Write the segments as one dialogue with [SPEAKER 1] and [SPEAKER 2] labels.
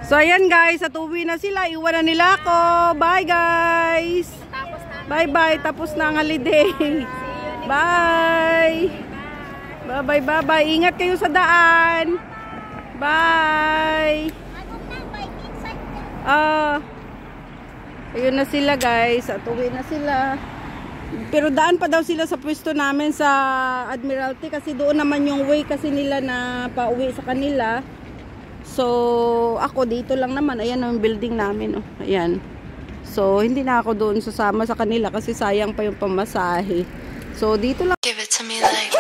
[SPEAKER 1] So ayan guys, at uwi na sila. Iwan na nila ako. Bye guys. Bye bye. Tapos na ang holiday. Bye. Bye bye bye bye. Ingat kayo sa daan. Bye. Ayun na sila guys. At uwi na sila. Pero daan pa daw sila sa pwesto namin sa Admiralty. Kasi doon naman yung way kasi nila na pauwi sa kanila. So, ako dito lang naman. Ayan ang building namin. Oh. Ayan. So, hindi na ako doon sasama sa kanila kasi sayang pa yung pamasahe. So, dito lang. Give it to me like...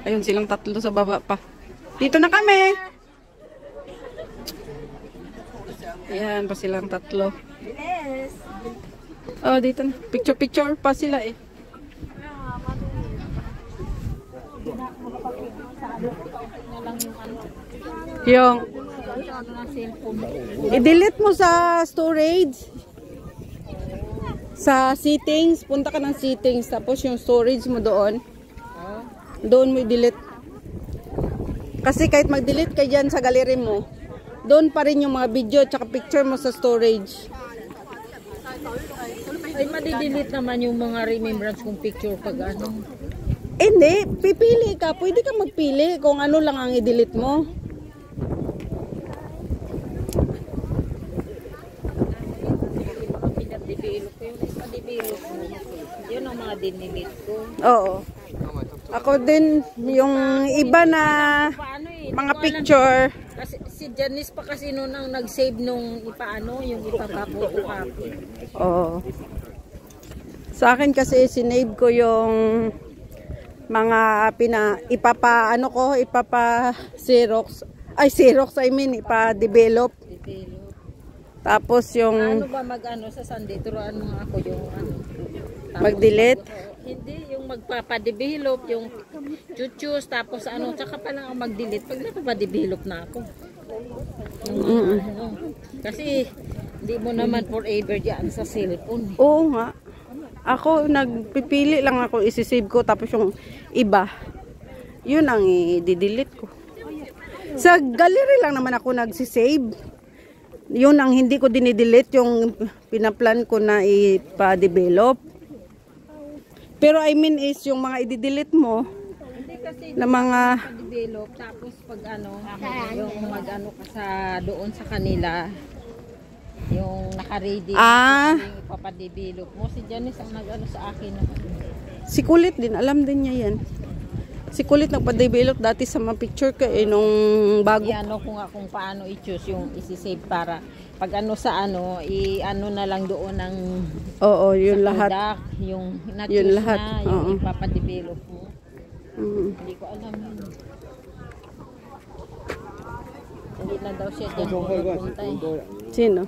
[SPEAKER 1] Ayun silang tatlo sa baba pa. Dito na kami. Ayan pa silang tatlo. Oh, dito na. Picture pa sila eh. Yung i-delete mo sa storage. Sa settings. Punta ka ng settings. Tapos yung storage mo doon. Doon mo i-delete. Kasi kahit mag-delete ka dyan sa gallery mo, doon pa rin yung mga video at picture mo sa storage.
[SPEAKER 2] Ay, madi-delete naman yung mga remembrance kong picture pag ano.
[SPEAKER 1] Hindi, pipili ka. Pwede ka magpili kung ano lang ang i-delete mo.
[SPEAKER 2] Yun ang mga dinelete ko.
[SPEAKER 1] Oo. Ako din, yung iba na mga picture.
[SPEAKER 2] Kasi si Janice pa kasi noon ang nag-save nung ipaano, yung ipapapo-copy.
[SPEAKER 1] Oo. Sa akin kasi sinave ko yung mga ipapa-ano ko, ipapa-xerox. Ay, xerox I mean, ipa-develop. Tapos yung...
[SPEAKER 2] Ano ba mag-ano sa Sunday? Turuan mo ako yung ano.
[SPEAKER 1] Mag-delete?
[SPEAKER 2] Hindi, yung magpapa-develop, yung chuchus, tapos ano, tsaka pa lang ang mag-delete. Pag napapa-develop na ako. Yung, ano, kasi, hindi mo naman forever yan sa cellphone.
[SPEAKER 1] Oo nga. Ako, nagpipili lang ako, isi-save ko, tapos yung iba, yun ang i-delete ko. Sa gallery lang naman ako nagsisave. Yun ang hindi ko dinidelete, yung pinaplan ko na ipa-develop. Pero I mean is yung mga i-delete mo na mga
[SPEAKER 2] develop tapos pag ano yung mag-ano ka sa doon sa kanila yung naka-ready yung ipapa-develop mo. Si Janice ang nag-ano sa akin.
[SPEAKER 1] Si Kulit din, alam din niya yan. Si Kulit nagpa-develop dati sa mga picture ka nung bago.
[SPEAKER 2] I-ano ko nga kung paano i-choose yung isi-save para pag ano sa ano, i-ano na lang doon ng
[SPEAKER 1] oo, yun lahat.
[SPEAKER 2] Product, yung
[SPEAKER 1] yun lahat.
[SPEAKER 2] Na, yung ipapa-develop mo. Hindi ko alam yun. Hindi na daw siya dyan pupunta eh.
[SPEAKER 1] Sino?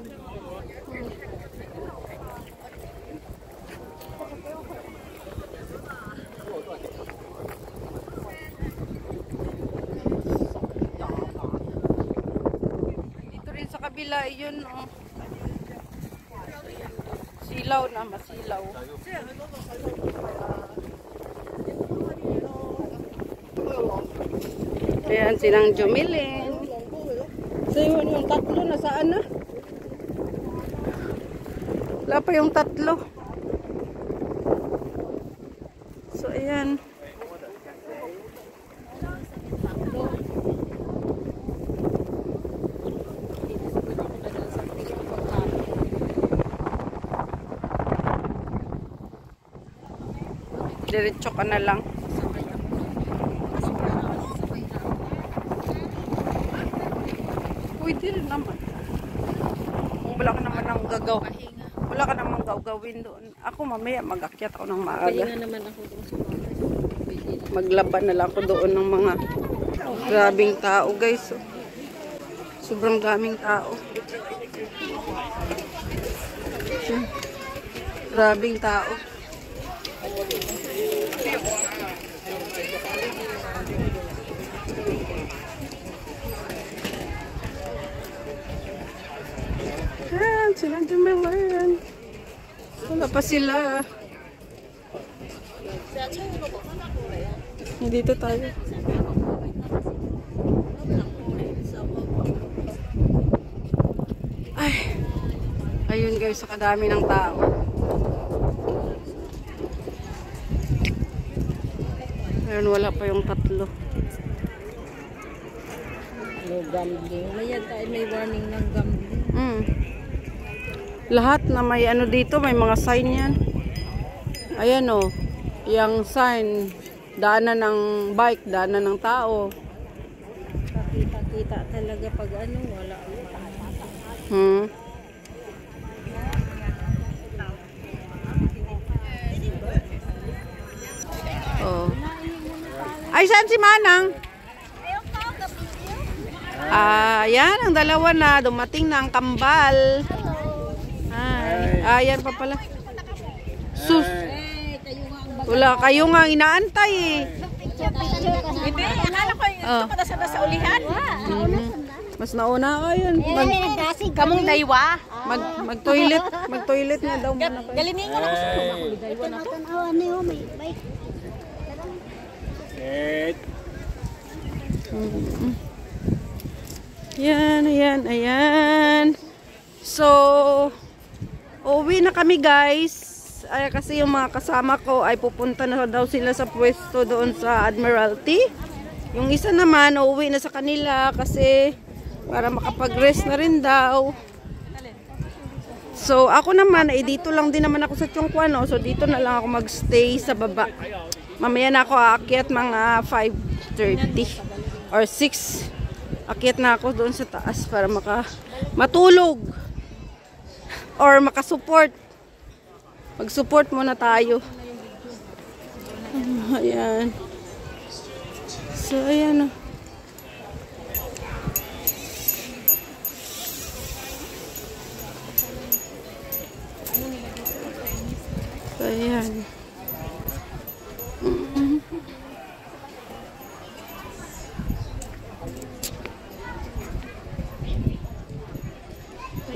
[SPEAKER 1] Kabila yun oh. Silaw na, masilaw. Ayan silang jumilin. So yun yung tatlo nasaan na? Wala pa yung tatlo. So ayan. Diretso ka na lang. Pwede rin naman. Wala ka naman ang gagawin. Wala ka naman gagawin doon. Ako mamaya mag-akyat ako ng maaga.
[SPEAKER 2] Pahinga naman ako doon sa
[SPEAKER 1] maglaban na lang ako doon ng mga grabing tao guys. Sobrang daming tao. Grabing tao. Yan, silang dumilan. Wala pa sila. Dito tayo. Ay, ayun guys, sa kadami ng tao. Ayun, wala pa yung tatlo.
[SPEAKER 2] No gambling. May warning ng gambling.
[SPEAKER 1] Lahat na may ano dito, may mga sign yan. Ayan o, yung sign, daanan ng bike, daanan ng tao.
[SPEAKER 2] Kita talaga pag ano, wala.
[SPEAKER 1] Oh. Ay, saan si Manang? Ayan, ang dalawa na. Dumating na ang kambal. Ayan pa pala. Sus. Wala, kayo nga inaantay eh.
[SPEAKER 2] Hindi, akala ko yung ito sa ulihan.
[SPEAKER 1] Mas nauna ka yun.
[SPEAKER 2] Kamong daywa.
[SPEAKER 1] Mag-toilet nga daw muna kayo.
[SPEAKER 2] Galinin ko na gusto ko daywa na to.
[SPEAKER 1] Ayan. So, uwi na kami guys. Ay, kasi yung mga kasama ko ay pupunta na daw sila sa pwesto doon sa Admiralty. Yung isa naman, uuwi na sa kanila kasi para makapag-rest na rin daw. So, ako naman, dito lang din naman ako sa Chongquan. So, dito na lang ako magstay sa baba. Mamaya na ako aakyat mga 5:30 or 6. Akyat na ako doon sa taas para matulog or makasupport. Mag-support muna tayo. Ayan. So, ayan o. Ayan.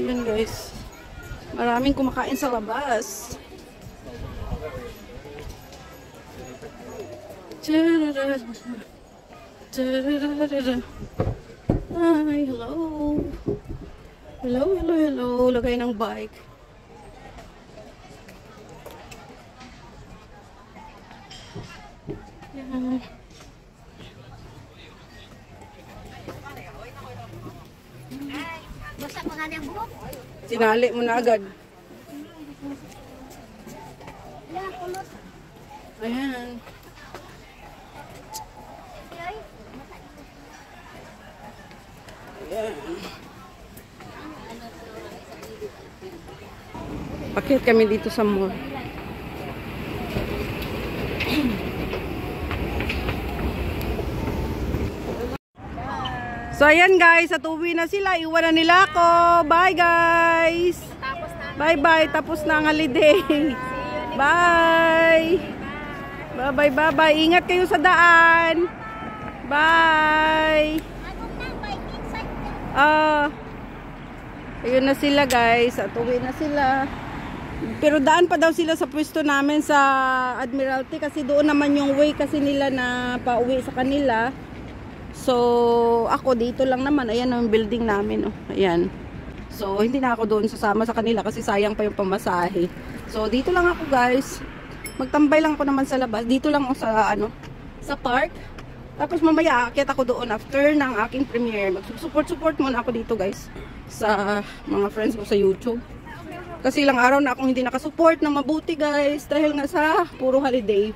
[SPEAKER 1] Ayan guys. Maraming kumakain sa labas. Hi, hello. Hello. Lagay ng bike. Yan.
[SPEAKER 3] Basta ko nga niyang buhok.
[SPEAKER 1] Tinali mo na agad. Ayan. Ayan. Pakyat kami dito sa mall. So ayan guys, at uwi na sila. Iwan na nila ako. Bye guys. Bye. Tapos na ang holiday. Bye. Bye. Ingat kayo sa daan. Bye. Ayun na sila guys. At uwi na sila. Pero daan pa daw sila sa pwesto namin sa Admiralty. Kasi doon naman yung way kasi nila na pauwi sa kanila. So, ako dito lang naman. Ayan ang building namin. Oh. Ayan. So, hindi na ako doon sasama sa kanila kasi sayang pa yung pamasahe. So, dito lang ako guys. Magtambay lang ako naman sa labas. Dito lang ako sa, sa park. Tapos mamaya, aakyat ako doon after ng aking premiere. Mag-support muna ako dito guys. Sa mga friends ko sa YouTube. Kasi ilang araw na akong hindi nakasupport na mabuti guys. Dahil nga sa puro holiday.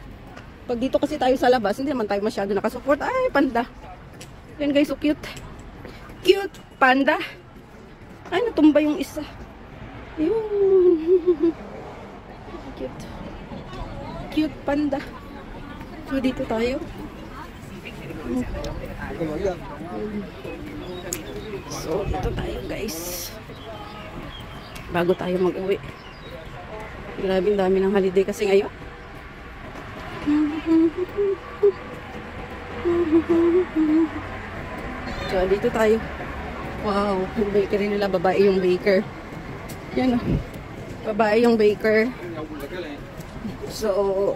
[SPEAKER 1] Pag dito kasi tayo sa labas, hindi naman tayo masyado nakasupport. Ay, panda. Yan guys, so cute. Cute panda. Ay, natumba yung isa. Yun. Cute. Cute panda. So, dito tayo. So, dito tayo guys. Bago tayo mag-uwi. Grabe, dami ng holiday kasi ngayon. So, dito tayo. Wow, yung bakery nila, babae yung baker. Yan o. Babae yung baker. So,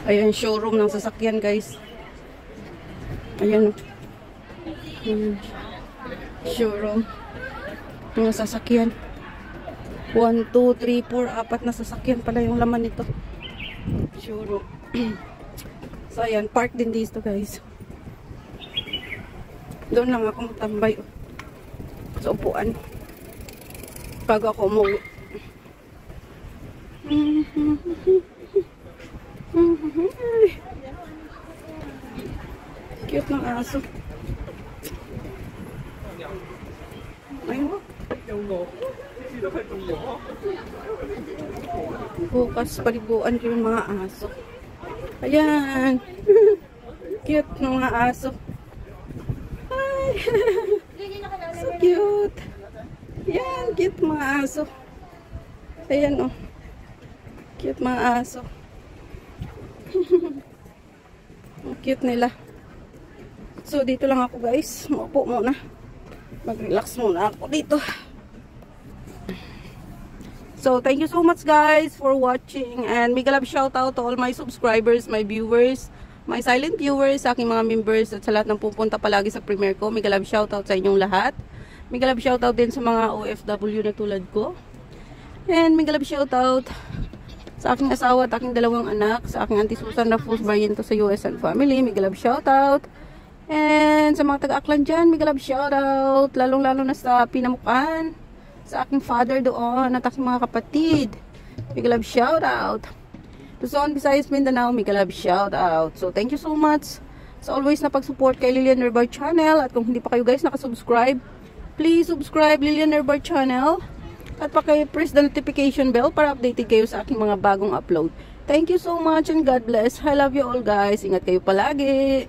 [SPEAKER 1] ayan, showroom ng sasakyan guys. Ayan o. Showroom ng sasakyan. 1, 2, 3, 4, 4 na sasakyan pala yung laman nito. Showroom. So, ayan, park din dito guys. Doon lang ako matambay sa upuan bago ako umuwi. Cute ng aso. Ayun. Bukas paliguan ko yung mga aso. Ayan. Cute ng mga aso. So cute. Yan, cute mga aso. Ayan oh. Cute mga aso. Cute nila. So dito lang ako guys. Maupo muna. Mag-relax muna ako dito. So thank you so much guys for watching. And mega love shout out to all my subscribers, my viewers, my silent viewers, sa aking mga members at sa lahat ng pupunta palagi sa premiere ko. Mega love shoutout sa inyong lahat. Mega love shoutout din sa mga OFW na tulad ko. And mega love shoutout sa aking asawa at aking dalawang anak, sa aking Auntie Susan Rafus Barriento sa US and family. Mega love shoutout. And sa mga taga-Aklan dyan, mega love shoutout. Lalong-lalo na sa Pinamukan, sa aking father doon at aking mga kapatid. Mega love shoutout. Luzon, Visayas, Mindanao, mega love shout out. So, thank you so much sa always na pag-support kay Lilian Nerbar Channel. At kung hindi pa kayo guys nakasubscribe, please subscribe Lilian Nerbar Channel. At paki-press the notification bell para updated kayo sa aking mga bagong upload. Thank you so much and God bless. I love you all guys. Ingat kayo palagi.